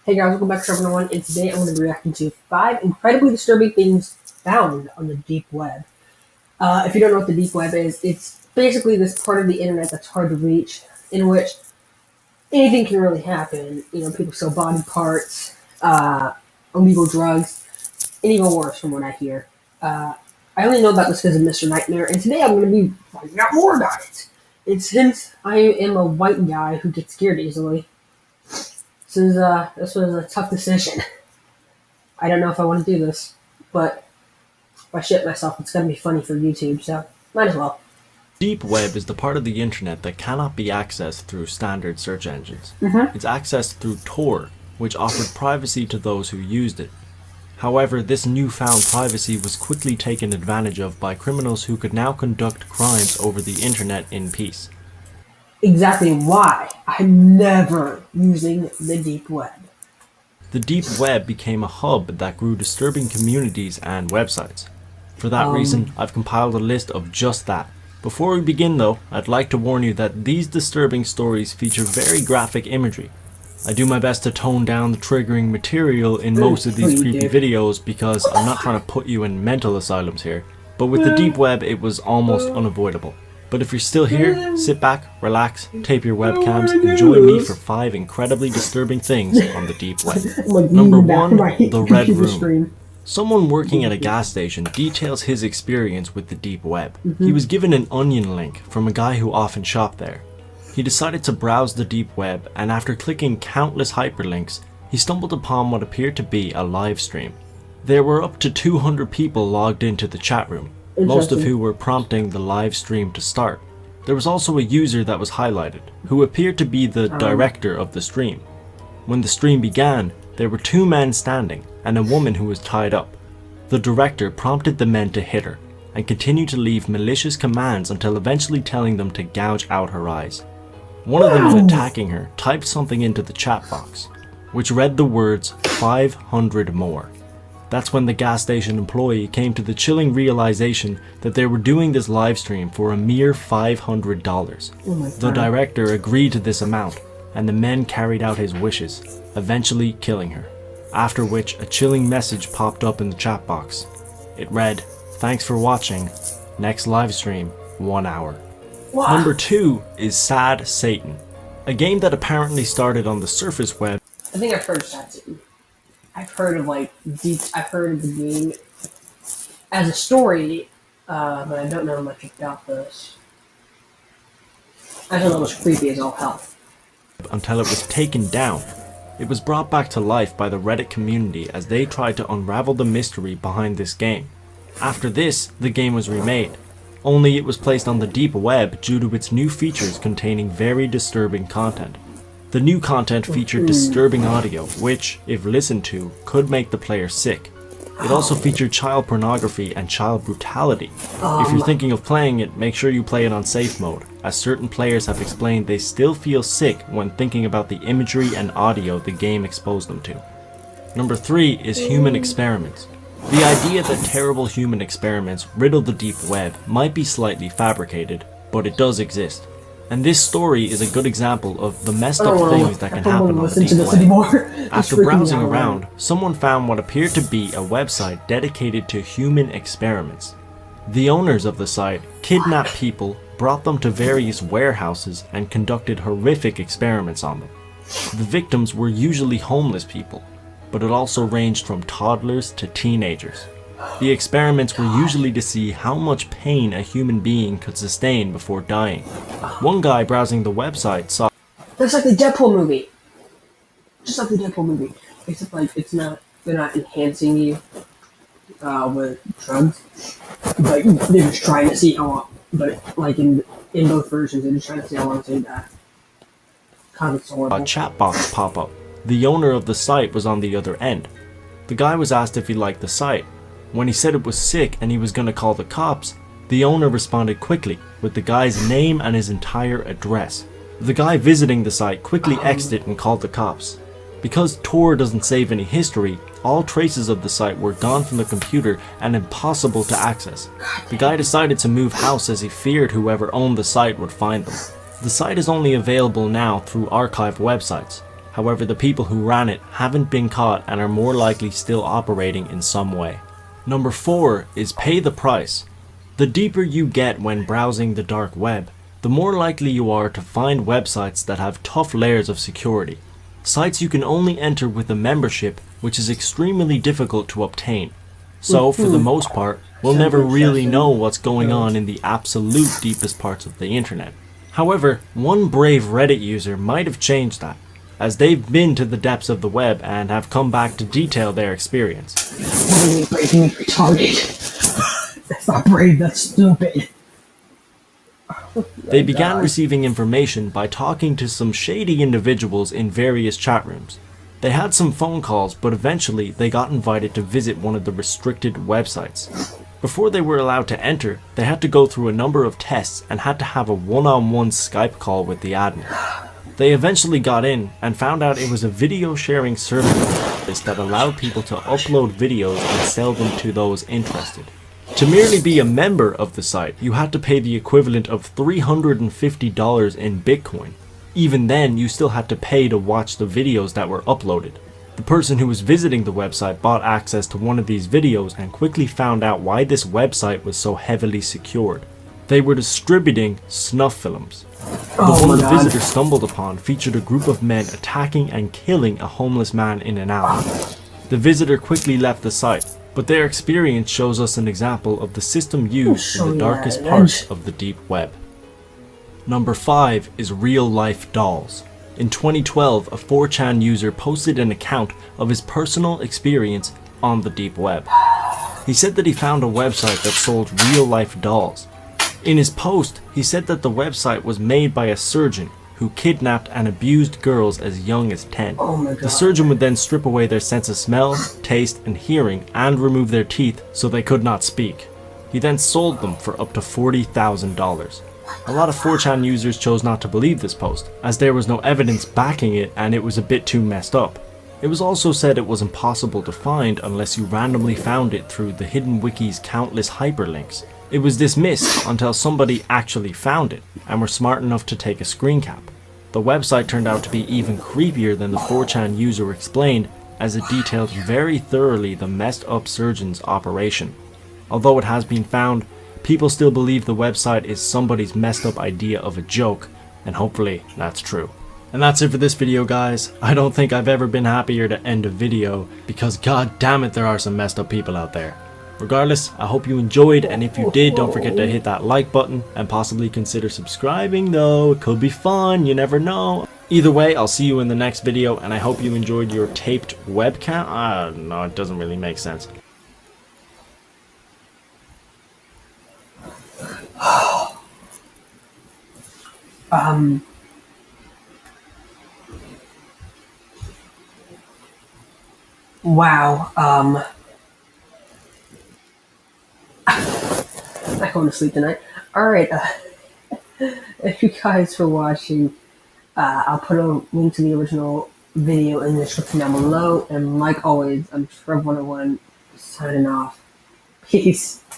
Hey guys, welcome back to Trevor One, and today I'm going to be reacting to 5 incredibly disturbing things found on the deep web. If you don't know what the deep web is, it's basically this part of the internet that's hard to reach, in which anything can really happen. You know, people sell body parts, illegal drugs, and even worse from what I hear. I only know about this because of Mr. Nightmare, and today I'm going to be finding out more about it. And since I am a white guy who gets scared easily, this was a tough decision. I don't know if I want to do this, but if I shit myself, it's gonna be funny for YouTube, so might as well. Deep web is the part of the internet that cannot be accessed through standard search engines. It's accessed through Tor, which offered privacy to those who used it. However, this newfound privacy was quickly taken advantage of by criminals who could now conduct crimes over the internet in peace. Exactly why I'm never using the deep web. The deep web became a hub that grew disturbing communities and websites. For that reason, I've compiled a list of just that. Before we begin though, I'd like to warn you that these disturbing stories feature very graphic imagery. I do my best to tone down the triggering material in most of these creepy videos because I'm not trying to put you in mental asylums here, but with the deep web it was almost unavoidable. But if you're still here, sit back, relax, tape your webcams, and join me for 5 incredibly disturbing things on the deep web. Number 1, the Red Room. Someone working at a gas station details his experience with the deep web. He was given an onion link from a guy who often shopped there. He decided to browse the deep web, and after clicking countless hyperlinks, he stumbled upon what appeared to be a live stream. There were up to 200 people logged into the chat room, most of who were prompting the live stream to start. There was also a user that was highlighted, who appeared to be the director of the stream. When the stream began, there were 2 men standing and a woman who was tied up. The director prompted the men to hit her, and continued to leave malicious commands until eventually telling them to gouge out her eyes. One of them, in attacking her, typed something into the chat box, which read the words 500 more. That's when the gas station employee came to the chilling realization that they were doing this live stream for a mere $500. The director agreed to this amount, and the men carried out his wishes, eventually killing her. After which, a chilling message popped up in the chat box. It read, "Thanks for watching. Next live stream, 1 hour." Wow. Number 2 is Sad Satan, a game that apparently started on the surface web. I think I've heard of that too. I've heard of I've heard of the game as a story, but I don't know much about this. I don't know it was creepy as all hell. Until it was taken down. It was brought back to life by the Reddit community as they tried to unravel the mystery behind this game. After this, the game was remade, only it was placed on the deep web due to its new features containing very disturbing content. The new content featured disturbing audio, which, if listened to, could make the player sick. It also featured child pornography and child brutality. If you're thinking of playing it, make sure you play it on safe mode, as certain players have explained they still feel sick when thinking about the imagery and audio the game exposed them to. Number 3 is human experiments. The idea that terrible human experiments riddle the deep web might be slightly fabricated, but it does exist. And this story is a good example of the messed up things that can happen on the deep web. After browsing around, someone found what appeared to be a website dedicated to human experiments. The owners of the site kidnapped people, brought them to various warehouses, and conducted horrific experiments on them. The victims were usually homeless people, but it also ranged from toddlers to teenagers. The experiments were usually to see how much pain a human being could sustain before dying. One guy browsing the website saw— That's like the Deadpool movie. Just like the Deadpool movie. Except they're not enhancing you with drugs. But they're just trying to see how long, in both versions, they're just trying to see how long they a chat box pop up. The owner of the site was on the other end. The guy was asked if he liked the site. When he said it was sick and he was gonna call the cops, the owner responded quickly with the guy's name and his entire address. The guy visiting the site quickly exited and called the cops. Because Tor doesn't save any history, all traces of the site were gone from the computer and impossible to access. The guy decided to move house as he feared whoever owned the site would find them. The site is only available now through archived websites. However, the people who ran it haven't been caught and are more likely still operating in some way. Number 4 is pay the price. The deeper you get when browsing the dark web, the more likely you are to find websites that have tough layers of security. Sites you can only enter with a membership, which is extremely difficult to obtain. So, for the most part, we'll never really know what's going on in the absolute deepest parts of the internet. However, one brave Reddit user might have changed that, as they've been to the depths of the web and have come back to detail their experience. What do you mean brave? You mean retarded? That's not brave, that's stupid. They began receiving information by talking to some shady individuals in various chat rooms. They had some phone calls, but eventually they got invited to visit one of the restricted websites. Before they were allowed to enter, they had to go through a number of tests and had to have a one-on-one Skype call with the admin. They eventually got in and found out it was a video sharing service that allowed people to upload videos and sell them to those interested. To merely be a member of the site, you had to pay the equivalent of $350 in Bitcoin. Even then, you still had to pay to watch the videos that were uploaded. The person who was visiting the website bought access to one of these videos and quickly found out why this website was so heavily secured. They were distributing snuff films. The one the visitor stumbled upon featured a group of men attacking and killing a homeless man in an alley. The visitor quickly left the site, but their experience shows us an example of the system used in the darkest parts of the deep web. Number 5 is real-life dolls. In 2012, a 4chan user posted an account of his personal experience on the deep web. He said that he found a website that sold real-life dolls. In his post, he said that the website was made by a surgeon who kidnapped and abused girls as young as 10. The surgeon would then strip away their sense of smell, taste, and hearing and remove their teeth so they could not speak. He then sold them for up to $40,000. A lot of 4chan users chose not to believe this post, as there was no evidence backing it and it was a bit too messed up. It was also said it was impossible to find unless you randomly found it through the Hidden Wiki's countless hyperlinks. It was dismissed until somebody actually found it and were smart enough to take a screen cap. The website turned out to be even creepier than the 4chan user explained, as it detailed very thoroughly the messed up surgeon's operation. Although it has been found, people still believe the website is somebody's messed up idea of a joke, and hopefully that's true. And that's it for this video, guys. I don't think I've ever been happier to end a video, because god damn it, there are some messed up people out there. Regardless, I hope you enjoyed, and if you did, don't forget to hit that like button and possibly consider subscribing though. It could be fun, you never know. Either way, I'll see you in the next video, and I hope you enjoyed your taped webcam. No, it doesn't really make sense. Wow, I'm not going to sleep tonight. Alright, thank you guys for watching. I'll put a link to the original video in the description down below, and like always, I'm Trev101, signing off. Peace.